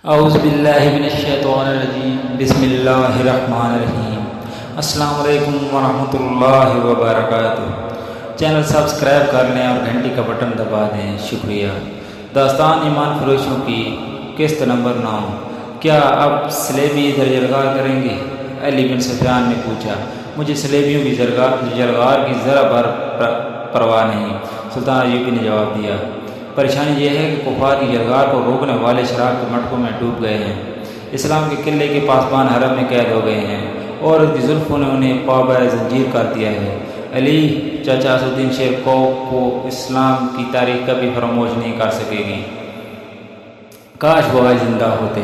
اعوذ باللہ من الشیطان الرجیم بسم اللہ الرحمن الرحیم۔ السلام علیکم ورحمۃ اللہ وبرکاتہ۔ چینل سبسکرائب کر لیں اور گھنٹی کا بٹن دبا دیں، شکریہ۔ داستان ایمان فروشوں کی قسط نمبر 9۔ کیا اب سلیبی درجلگار کریں گے؟ علی بن سفیان نے پوچھا۔ مجھے سلیبیوں کی جلگار کی ذرا پرواہ نہیں، سلطان ایوبی نے جواب دیا۔ پریشانی یہ ہے کہ کفار کی جلگار کو روکنے والے شراب کے مٹکوں میں ڈوب گئے ہیں، اسلام کے قلعے کے پاسبان حرم میں قید ہو گئے ہیں اور اس کی زلفوں نے انہیں پابہ زنجیر کر دیا ہے۔ علی چاچا اسدالدین شیر کوپ کو اسلام کی تاریخ کبھی فراموش نہیں کر سکے گی۔ کاش وہ آج زندہ ہوتے،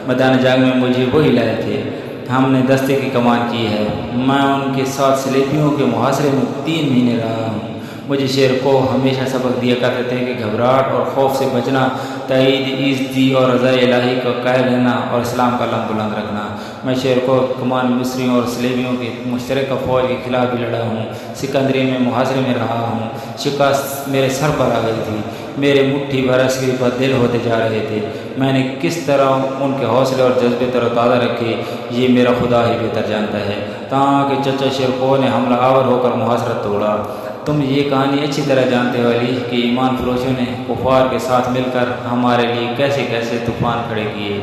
میدان جنگ میں مجھے وہی لائے تھے۔ ہم نے دستے کی کمان کی ہے، میں ان کے ساتھ سلیبیوں کے محاصرے میں 3 مہینے رہا ہوں۔ مجھے شیر کو ہمیشہ سبق دیا کرتے تھے کہ گھبراہٹ اور خوف سے بچنا، تائید عزتی اور رضا الہی کا قائل رہنا اور اسلام کا علم بلند رکھنا۔ میں شیر کو کمان مصریوں اور سلیبیوں کی مشترکہ فوج کے خلاف بھی لڑا ہوں، سکندریہ میں محاصرے میں رہا ہوں۔ شکست میرے سر پر آ گئی تھی، میرے مٹھی بھر عسکری بددل ہوتے جا رہے تھے۔ میں نے کس طرح ان کے حوصلے اور جذبے تر و تازہ رکھے، یہ میرا خدا ہی بہتر جانتا ہے، تاکہ چچا شیرکو نے حملہ آور ہو کر محاصرہ توڑا۔ تم یہ کہانی اچھی طرح جانتے ہو علی کہ ایمان فروشوں نے کفار کے ساتھ مل کر ہمارے لیے کیسے کیسے طوفان کھڑے کیے،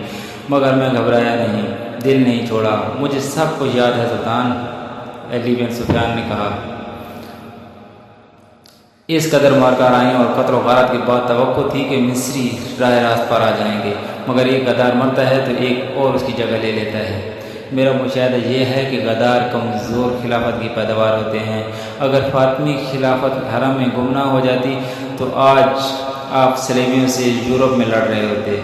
مگر میں گھبرایا نہیں، دل نہیں چھوڑا۔ مجھے سب کچھ یاد ہے سلطان، علی بن سفیان نے کہا۔ اس قدر مارکارائیوں اور قتل و غارت کے بعد توقع تھی کہ مصری راہ راست پر آ جائیں گے، مگر ایک غدار مرتا ہے تو ایک اور اس کی جگہ لے لیتا ہے۔ میرا مشاہدہ یہ ہے کہ غدار کمزور خلافت کی پیداوار ہوتے ہیں۔ اگر فاطمی خلافت حرم میں گمنام ہو جاتی تو آج آپ سلیبیوں سے یورپ میں لڑ رہے ہوتے،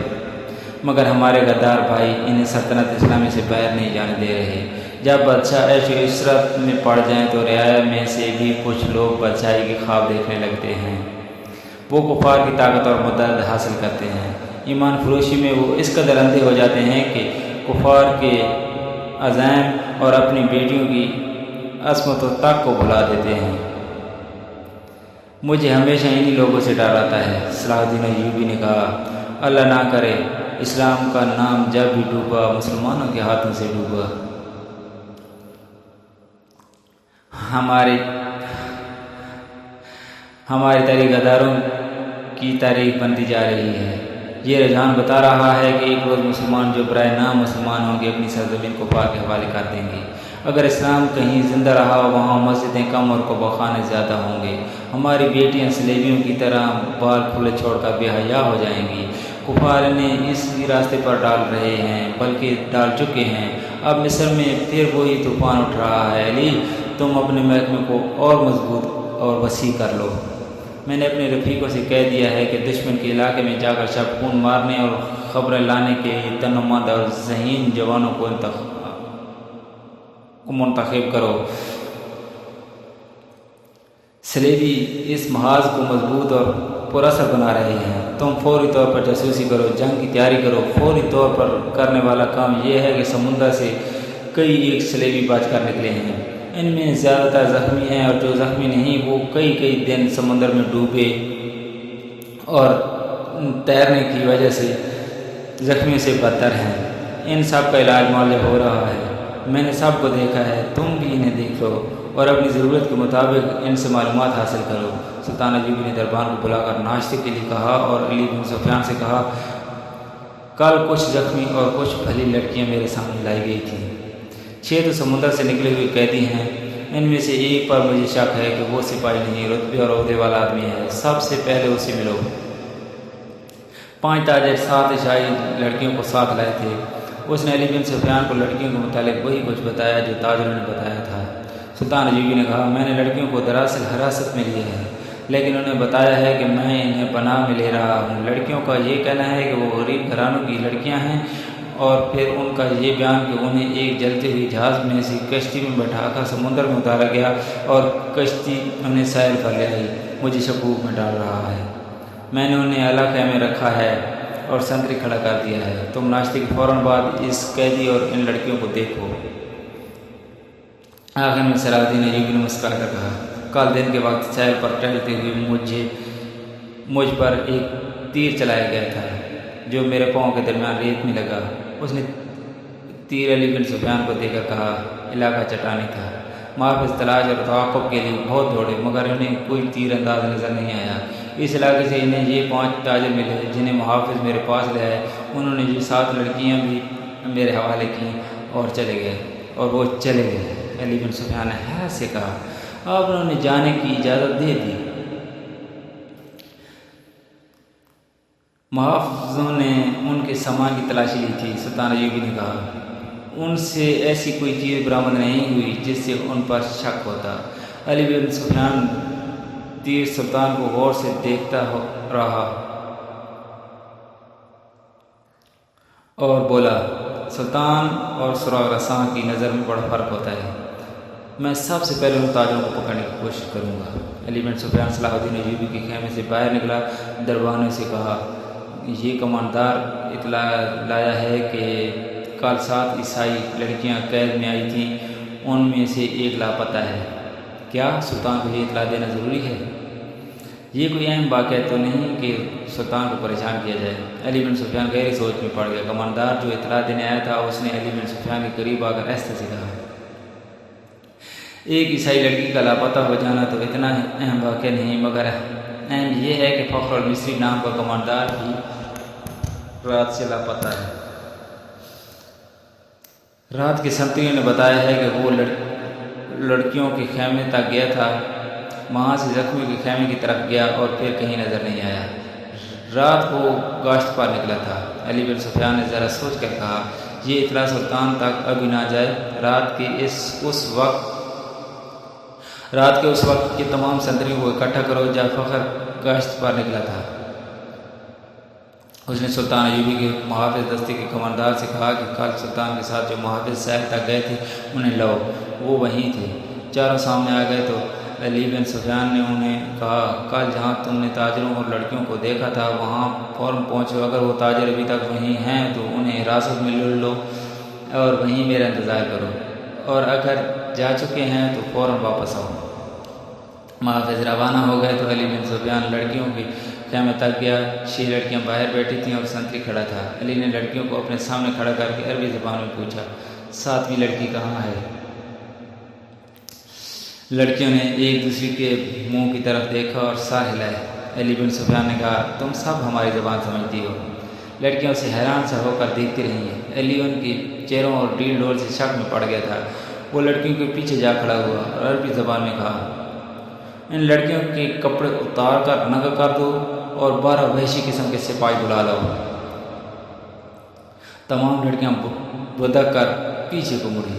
مگر ہمارے غدار بھائی انہیں سلطنت اسلامی سے باہر نہیں جانے دے رہے۔ جب بادشاہ عیش و عشرت میں پڑ جائیں تو رعایا میں سے بھی کچھ لوگ بادشاہی کے خواب دیکھنے لگتے ہیں، وہ کفار کی طاقت اور مدد حاصل کرتے ہیں۔ ایمان فروشی میں وہ اس قدر اندھے ہو جاتے ہیں کہ کفار کے عزائم اور اپنی بیٹیوں کی عصمت و طاقت کو بھلا دیتے ہیں۔ مجھے ہمیشہ انہی لوگوں سے ڈر آتا ہے، صلاح الدین ایوبی نے کہا۔ اللہ نہ کرے اسلام کا نام جب بھی ڈوبا مسلمانوں کے ہاتھوں سے ڈوبا۔ ہماری تاریخ غداروں کی تاریخ بنتی جا رہی ہے۔ یہ رجحان بتا رہا ہے کہ ایک روز مسلمان جو برائے نام مسلمان ہوں گے اپنی سرزمین کو کفار کے حوالے کر دیں گے۔ اگر اسلام کہیں زندہ رہا وہاں مسجدیں کم اور قباخانے زیادہ ہوں گے۔ ہماری بیٹیاں سلیبیوں کی طرح بال کھلے چھوڑ کر بے حیا ہو جائیں گی۔ کفار انہیں اس راستے پر ڈال رہے ہیں، بلکہ ڈال چکے ہیں۔ اب مصر میں پھر وہی طوفان اٹھ رہا ہے۔ علی تم اپنے محکمے کو اور مضبوط اور وسیع کر لو۔ میں نے اپنے رفیقوں سے کہہ دیا ہے کہ دشمن کے علاقے میں جا کر شب خون مارنے اور خبریں لانے کے تنمند اور ذہین جوانوں کو منتخب کرو۔ سلیبی اس محاذ کو مضبوط اور پر اثر بنا رہے ہیں۔ تم فوری طور پر جاسوسی کرو، جنگ کی تیاری کرو۔ فوری طور پر کرنے والا کام یہ ہے کہ سمندر سے کئی ایک سلیبی بچ کر نکلے ہیں، ان میں زیادہ تر زخمی ہیں، اور جو زخمی نہیں وہ کئی دن سمندر میں ڈوبے اور تیرنے کی وجہ سے زخمیوں سے بدتر ہیں۔ ان سب کا علاج معالجہ ہو رہا ہے، میں نے سب کو دیکھا ہے، تم بھی انہیں دیکھ لو اور اپنی ضرورت کے مطابق ان سے معلومات حاصل کرو۔ سلطان ایوبی نے دربان کو بلا کر ناشتے کے لیے کہا اور علی بن سفیان سے کہا، کل کچھ زخمی اور کچھ بھلی لڑکیاں میرے سامنے لائی گئی تھیں۔ 6 تو سمندر سے نکلے ہوئے قیدی ہیں، ان میں سے ایک پر مجھے شک ہے کہ وہ سپاہی نہیں، رتبے اور عہدے والا آدمی ہے، سب سے پہلے اسے ملو۔ 5 تاجر 7 شاہی لڑکیوں کو ساتھ لائے تھے۔ اس نے علی بن سفیان کو لڑکیوں کے متعلق وہی کچھ بتایا جو تاجروں نے بتایا تھا۔ سلطان ایوبی نے کہا، میں نے لڑکیوں کو دراصل حراست میں لیا ہے، لیکن انہیں بتایا ہے کہ میں انہیں پناہ میں لے رہا ہوں۔ لڑکیوں کا یہ کہنا ہے کہ وہ غریب گھرانوں کی لڑکیاں ہیں، اور پھر ان کا یہ بیان کہ انہیں ایک جلتے ہوئی جہاز میں سے کشتی میں بٹھا کر سمندر میں اتارا گیا اور کشتی انہیں سیل پر لے آئی، مجھے شکوک میں ڈال رہا ہے۔ میں نے انہیں علاقے میں رکھا ہے اور سنتری کھڑا کر دیا ہے۔ تم ناشتے کے فوراً بعد اس قیدی اور ان لڑکیوں کو دیکھو۔ آخر میں صلاح الدین ایوبی نے مسکرا کر کہا، کل دن کے وقت سیل پر ٹہلتے ہوئے مجھ پر ایک تیر چلایا گیا تھا، جو میرے پاؤں کے درمیان ریت میں لگا۔ اس نے تیر علی بن سفیان کو دے کر کہا، علاقہ چٹانی تھا۔ محافظ تلاش اور تعاقب کے لیے بہت دوڑے مگر انہیں کوئی تیر انداز نظر نہیں آیا۔ اس علاقے سے انہیں یہ 5 تاجر ملے جنہیں محافظ میرے پاس لے آئے۔ انہوں نے یہ 7 لڑکیاں بھی میرے حوالے کیں اور وہ چلے گئے۔ علی بن سفیان نے حیرت سے کہا، آپ نے انہیں جانے کی اجازت دے دی؟ محافظوں نے ان کے سامان کی تلاشی لی تھی۔ سلطان ایوبی نے کہا، ان سے ایسی کوئی چیز برآمد نہیں ہوئی جس سے ان پر شک ہوتا۔ علی بن سفیان تیر سلطان کو غور سے دیکھتا رہا اور بولا، سلطان اور سراغ رساں کی نظر میں بڑا فرق ہوتا ہے۔ میں سب سے پہلے ان تاجروں کو پکڑنے کی کوشش کروں گا۔ علی بن سفیان صلاح الدین ایوبی کے خیمے سے باہر نکلا، دربانوں سے کہا، یہ کماندار اطلاع لایا ہے کہ کل 7 عیسائی لڑکیاں قید میں آئی تھیں، ان میں سے ایک لاپتہ ہے۔ کیا سلطان کو یہ اطلاع دینا ضروری ہے؟ یہ کوئی اہم واقعہ تو نہیں کہ سلطان کو پریشان کیا جائے۔ علی بن سفیان گہری سوچ میں پڑ گیا۔ کماندار جو اطلاع دینے آیا تھا اس نے علی بن سفیان کے قریب آ کر ایسے سے کہا، ایک عیسائی لڑکی کا لاپتہ ہو جانا تو اتنا اہم واقعہ نہیں، مگر اہم یہ ہے کہ فخر المصری نام کا کماندار بھی رات سے لاپتہ ہے۔ رات کے سنتریوں نے بتایا ہے کہ وہ لڑکیوں کے خیمے تک گیا تھا، وہاں سے زخمیوں کے خیمے کی طرف گیا اور پھر کہیں نظر نہیں آیا۔ رات کو گاشت پر نکلا تھا۔ علی بن سفیان نے ذرا سوچ کر کہا، یہ اطلاع سلطان تک ابھی نہ جائے۔ رات کے اس وقت کے تمام سنتریوں کو اکٹھا کرو جب فخر گاشت پر نکلا تھا۔ اس نے سلطان ایوبی کے محافظ دستے کے کماندار سے کہا کہ کل سلطان کے ساتھ جو محافظ سہل تک گئے تھے انہیں لاؤ۔ وہ وہیں تھے۔ چاروں سامنے آ گئے تو علی بن سفیان نے انہیں کہا، کل جہاں تم نے تاجروں اور لڑکیوں کو دیکھا تھا وہاں فوراً پہنچو۔ اگر وہ تاجر ابھی تک وہیں ہیں تو انہیں حراست میں لے لو اور وہیں میرا انتظار کرو، اور اگر جا چکے ہیں تو فوراً واپس آؤ۔ محافظ روانہ ہو گئے تو علی بن سفیان لڑکیوں کے خیمے تک گیا۔ 6 لڑکیاں باہر بیٹھی تھیں اور سنتری کھڑا تھا۔ علی نے لڑکیوں کو اپنے سامنے کھڑا کر کے عربی زبان میں پوچھا، 7ویں لڑکی کہاں ہے؟ لڑکیوں نے ایک دوسرے کے منہ کی طرف دیکھا اور سر ہلائے۔ علی بن سفیان نے کہا، تم سب ہماری زبان سمجھتی ہو؟ لڑکیوں سے حیران سا ہو کر دیکھتی رہی ہیں۔ علی ان کے چہروں اور ڈیل ڈول سے شک میں پڑ گیا تھا۔ وہ لڑکیوں کے پیچھے جا کھڑا ہوا اور عربی زبان میں کہا، ان لڑکیوں کے کپڑے اتار کر ننگا کر دو اور 12 وحشی قسم کے سپاہی بلا لاؤ۔ تمام لڑکیاں بدک کر پیچھے کو مڑی۔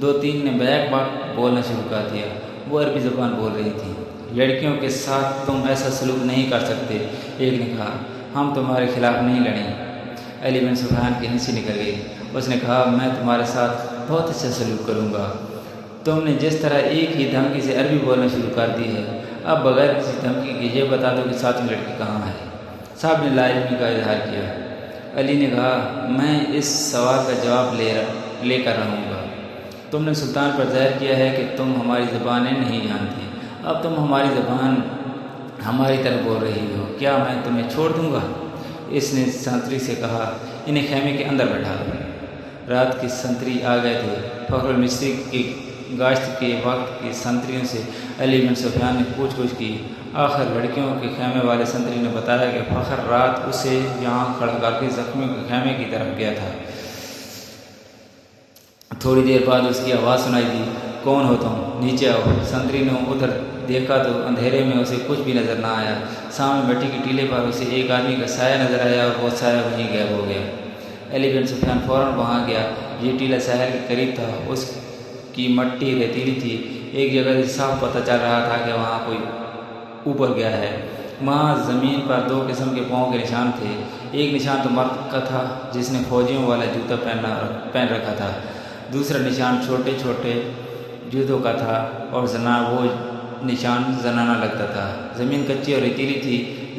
2-3 نے بیک باک بولنا شروع کر دیا۔ وہ عربی زبان بول رہی تھی۔ لڑکیوں کے ساتھ تم ایسا سلوک نہیں کر سکتے، ایک نے کہا، ہم تمہارے خلاف نہیں لڑیں۔ علی بن سفیان کی ہنسی نکل گئی۔ اس نے کہا، میں تمہارے ساتھ بہت اچھا سلوک کروں گا۔ تم نے جس طرح ایک ہی دھمکی سے عربی بولنا شروع کر دی ہے، اب بغیر کسی دھمکی کے یہ بتا دو کہ 7ویں لڑکی کہاں ہے۔ صاحب نے لا علمی کا اظہار کیا۔ علی نے کہا، میں اس سوال کا جواب لے کر رہوں گا۔ تم نے سلطان پر ظاہر کیا ہے کہ تم ہماری زبانیں نہیں جانتی، اب تم ہماری زبان ہماری طرف بول رہی ہو، کیا میں تمہیں چھوڑ دوں گا؟ اس نے سنتری سے کہا، انہیں خیمے کے اندر بٹھا دو۔ رات کے سنتری آ گئے تھے۔ فخر المصری کی گاشت کے وقت کی سنتریوں سے علی بن سفیان نے پوچھ گچھ کی۔ آخر لڑکیوں کے خیمے والے سنتری نے بتایا کہ فخر رات اسے یہاں کھڑا کر کے زخمیوں کے خیمے کی طرف گیا تھا۔ تھوڑی دیر بعد اس کی آواز سنائی دی، کون ہو تم؟ نیچے آؤ۔ سنتری نے ادھر دیکھا تو اندھیرے میں اسے کچھ بھی نظر نہ آیا۔ سامنے مٹی کی ٹیلے پر اسے ایک آدمی کا سایہ نظر آیا اور وہ سایہ وہیں غائب ہو گیا۔ علی بن سفیان فوراً وہاں گیا۔ یہ ٹیلہ ساحل کے قریب تھا۔ اس کی مٹی ریتیلی تھی۔ ایک جگہ سے صاف پتہ چل رہا تھا کہ وہاں کوئی اوپر گیا ہے۔ وہاں زمین پر 2 قسم کے پاؤں کے نشان تھے۔ ایک نشان تو مرد کا تھا جس نے فوجیوں والا جوتا پہن رکھا تھا، دوسرا نشان چھوٹے چھوٹے جوتوں کا تھا اور وہ نشان زنانہ لگتا تھا۔ زمین کچی اور ریتیلی تھی۔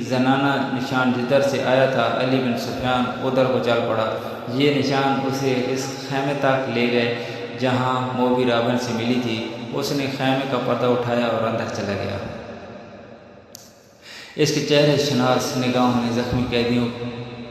زنانہ نشان جدھر سے آیا تھا علی بن سفیان ادھر کو چل پڑا۔ یہ نشان اسے اس خیمے تک لے گئے جہاں موبی رابن سے ملی تھی۔ اس نے خیمے کا پردہ اٹھایا اور اندر چلا گیا۔ اس کے چہرے شناس نگاہوں نے زخمی قیدیوں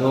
2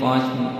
5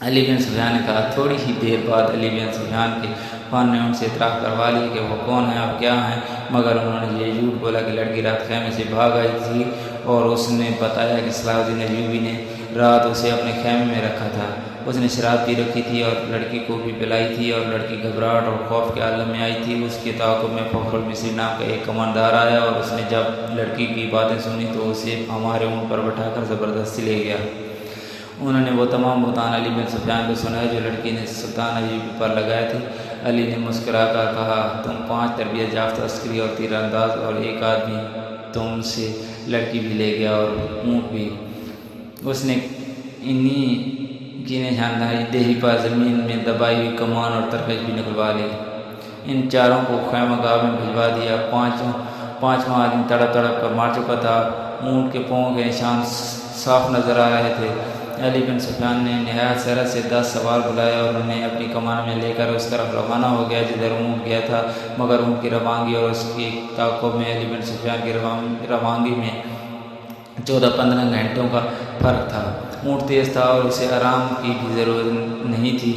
علی بن سفیان نے کہا۔ تھوڑی ہی دیر بعد علی بن سفیان کے فن نے ان سے اطلاع کروا لی کہ وہ کون ہیں، آپ کیا ہیں، مگر انہوں نے یہ جھوٹ بولا کہ لڑکی رات خیمے سے بھاگ آئی تھی، اور اس نے بتایا کہ صلاح الدین ایوبی نے رات اسے اپنے خیمے میں رکھا تھا، اس نے شراب پی رکھی تھی اور لڑکی کو بھی پلائی تھی، اور لڑکی گھبراہٹ اور خوف کے عالم میں آئی تھی۔ اس کے تعاقب میں فخر المصری نام کا ایک کماندار آیا، اور اس نے جب لڑکی کی باتیں سنی تو اسے ہمارے اونٹ پر بٹھا کر زبردستی لے گیا۔ انہوں نے وہ تمام بہتان علی بن سفیان کو سنائے جو لڑکی نے سلطان ایوبی پر لگائے تھے۔ علی نے مسکرا کر کہا، تم 5 تربیت یافتہ عسکری اور تیر انداز، اور ایک آدمی تم سے لڑکی بھی لے گیا اور اونٹ بھی۔ اس نے انہی کی نشاندہی دیہی پر زمین میں دبائی ہوئی کمان اور ترکش بھی نکلوا لی۔ ان چاروں کو خیمہ گاہ میں بھجوا دیا۔ پانچواں آدمی تڑپ تڑپ کر مار چکا تھا، اونٹ کے پاؤں کے نشان صاف نظر آ رہے تھے۔ علی بن سفیان نے نہایت سرحد سے 10 سوار بلائے اور انہیں اپنی کمان میں لے کر اس طرف روانہ ہو گیا جدھر اونٹ گیا تھا، مگر اونٹ کی روانگی اور اس کی تعاقب میں علی بن سفیان کی روانگی میں 14-15 گھنٹوں کا فرق تھا۔ اونٹ تیز تھا اور اسے آرام کی بھی ضرورت نہیں تھی۔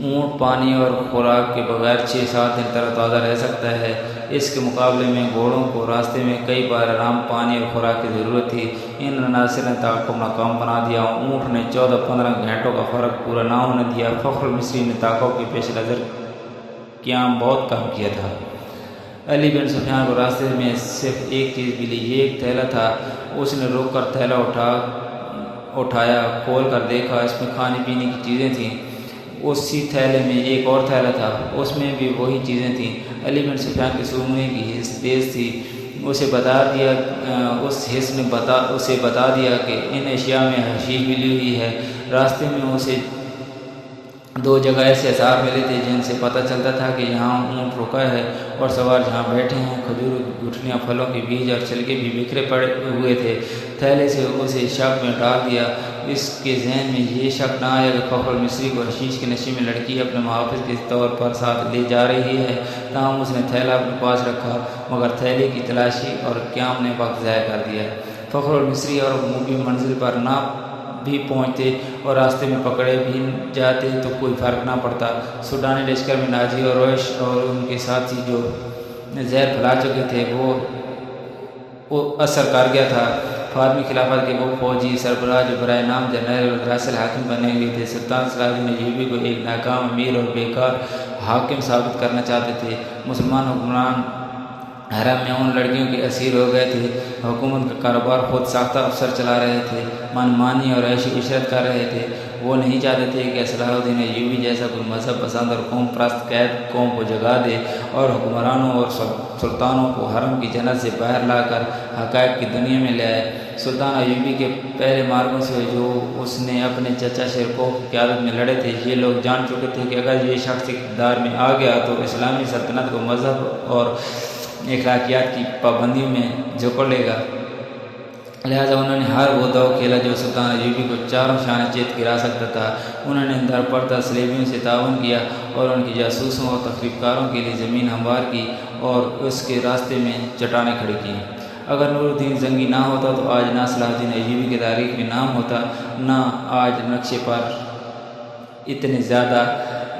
اونٹ پانی اور خوراک کے بغیر 6-7 دن تر تازہ رہ سکتا ہے، اس کے مقابلے میں گھوڑوں کو راستے میں کئی بار آرام، پانی اور خوراک کی ضرورت تھی۔ ان عناصر نے تعاقب ناکام بنا دیا۔ اونٹ نے 14-15 گھنٹوں کا فرق پورا نہ ہونے دیا۔ فخر المصری نے تعاقب کے پیش نظر قیام بہت کم کیا تھا۔ علی بن سفیان کو راستے میں صرف ایک چیز ملی، یہ ایک تھیلا تھا۔ اس نے رک کر تھیلا اٹھایا، کھول کر دیکھا، اس میں کھانے پینے کی چیزیں تھیں۔ اسی تھیلے میں ایک اور تھیلا تھا، اس میں بھی وہی چیزیں تھیں۔ علی بن سفیان کے سونگنے کی حس تیز تھی، اسے بتا دیا کہ ان اشیاء میں حشیش ملی ہوئی ہے۔ راستے میں اسے 2 جگہ ایسے آثار ملے تھے جن سے پتہ چلتا تھا کہ یہاں اونٹ رکا ہے اور سوار جہاں بیٹھے ہیں۔ کھجور کی گٹھلیاں، پھلوں کے بیج اور چھلکے بھی بکھرے پڑے ہوئے تھے۔ تھیلے سے اسے شک میں ڈال دیا۔ اس کے ذہن میں یہ شک نہ آیا کہ فخر المصری کو حشیش کے نشے میں لڑکی اپنے محافظ کے طور پر ساتھ لے جا رہی ہے۔ تاہم اس نے تھیلا اپنے پاس رکھا، مگر تھیلے کی تلاشی اور قیام نے وقت ضائع کر دیا۔ فخر المصری اور موبی منزل پر نہ بھی پہنچتے اور راستے میں پکڑے بھی جاتے تو کوئی فرق نہ پڑتا۔ سوڈانی لشکر میں ناجی اور روش اور ان کے ساتھی جو زہر پھیلا چکے تھے وہ اثر کر گیا تھا۔ فاطمی خلافت کے وہ فوجی سربراہ جو برائے نام جنرل اور دراصل حاکم بنے ہوئے تھے، سلطان صلاح الدین ایوبی کو ایک ناکام امیر اور بیکار حاکم ثابت کرنا چاہتے تھے۔ مسلمان حکمران حرم میں ان لڑکیوں کے اسیر ہو گئے تھے، حکومت کا کاروبار خود ساختہ افسر چلا رہے تھے، من مانی اور عیش و عشرت کر رہے تھے۔ وہ نہیں چاہتے تھے کہ صلاح الدین ایوبی جیسا کوئی مذہب پسند اور قوم پرست قید قوم کو جگا دے اور حکمرانوں اور سلطانوں کو حرم کی جنت سے باہر لا کر حقائق کی دنیا میں لے آئے۔ سلطان ایوبی کے پہلے مارکوں سے جو اس نے اپنے چچا شیرکوہ کی قیادت میں لڑے تھے، یہ لوگ جان چکے تھے کہ اگر یہ شخص اقتدار میں آ گیا تو اسلامی سلطنت کو مذہب اور اخلاقیات کی پابندی میں جکڑ لے گا۔ لہٰذا انہوں نے ہر وہ داؤ کھیلا جو سلطان ایوبی کو چاروں شانے چیت گرا سکتا تھا۔ انہوں نے در پردہ صلیبیوں سے تعاون کیا اور ان کی جاسوسوں اور تخریب کاروں کے لیے زمین ہموار کی اور اس کے راستے میں چٹانیں کھڑی کی۔ اگر نور الدین زنگی نہ ہوتا تو آج نہ صلاح الدین ایوبی کی تاریخ میں نام ہوتا، نہ آج نقشے پر اتنے زیادہ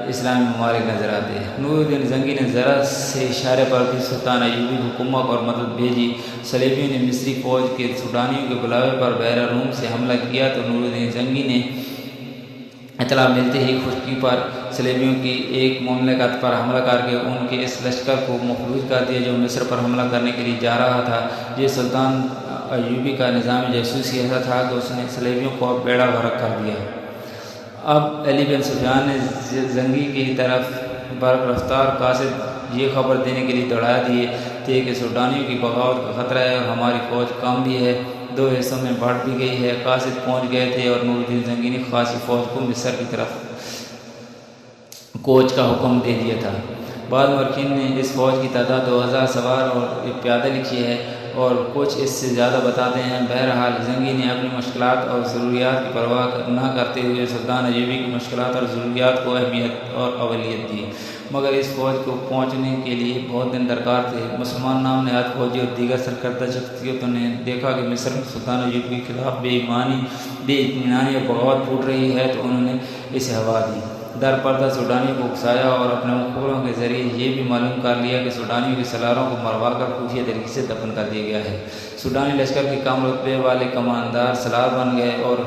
اسلامی ممالک نظر آتے۔ نور الدین زنگی نے ذرا سے اشارے پر بھی سلطان ایوبی کو کمک اور مدد بھیجی۔ صلیبیوں نے مصری فوج کے سوڈانیوں کے بلاوے پر بحیرہ روم سے حملہ کیا تو نور الدین زنگی نے اطلاع ملتے ہی خشکی پر صلیبیوں کی ایک مملکت پر حملہ کر کے ان کے اس لشکر کو مفلوج کر دیا جو مصر پر حملہ کرنے کے لیے جا رہا تھا۔ یہ سلطان ایوبی کا نظام جاسوسی ایسا تھا کہ اس نے صلیبیوں کو بیڑا غرق کر دیا۔ اب علی بن سفیان نے زنگی کی طرف برق رفتار قاصد یہ خبر دینے کے لیے دوڑا دیے تھے کہ سوڈانیوں کی بغاوت کا خطرہ ہے اور ہماری فوج کم بھی ہے، 2 حصوں میں بڑھ بھی گئی ہے۔ قاصد پہنچ گئے تھے اور نور الدین زنگی نے خاصی فوج کو مصر کی طرف کوچ کا حکم دے دیا تھا۔ بعض مورخین نے اس فوج کی تعداد 2000 سوار اور پیادہ لکھی ہے اور کچھ اس سے زیادہ بتاتے ہیں۔ بہرحال زنگی نے اپنی مشکلات اور ضروریات کی پرواہ نہ کرتے ہوئے سلطان ایوبی کی مشکلات اور ضروریات کو اہمیت اور اولویت دی، مگر اس فوج کو پہنچنے کے لیے بہت دن درکار تھے۔ مسلمان نام نہاد فوجی اور دیگر سرکردہ شخصیتوں نے دیکھا کہ مصر میں سلطان ایوب کے خلاف بے اطمینانی اور بغاوت پھوٹ رہی ہے تو انہوں نے اسے ہوا دی، در پردہ سوڈانیوں کو اکسایا اور اپنے مخبروں کے ذریعے یہ بھی معلوم کر لیا کہ سوڈانیوں کے سالاروں کو مروا کر خفیہ طریقے سے دفن کر دیا گیا ہے۔ سوڈانی لشکر کے کم رتبے والے کماندار سالار بن گئے اور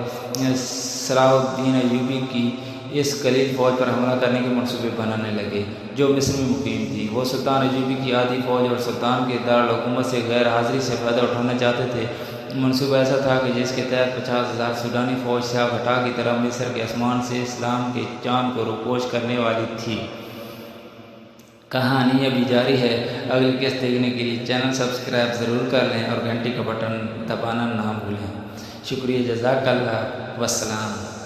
صلاح الدین ایوبی کی اس قلیل فوج پر حملہ کرنے کے منصوبے بنانے لگے جو مصر میں مقیم تھی۔ وہ سلطان ایوبی کی آدھی فوج اور سلطان کے دارالحکومت سے غیر حاضری سے فائدہ اٹھانا چاہتے تھے۔ منصوبہ ایسا تھا کہ جس کے تحت 50,000 سوڈانی فوج سیاہ بٹا کی طرح مصر کے آسمان سے اسلام کے چاند کو روپوش کرنے والی تھی۔ کہانی ابھی جاری ہے۔ اگلی قسط دیکھنے کے لیے چینل سبسکرائب ضرور کر لیں اور گھنٹی کا بٹن دبانا نہ بھولیں۔ شکریہ، جزاک اللہ، والسلام۔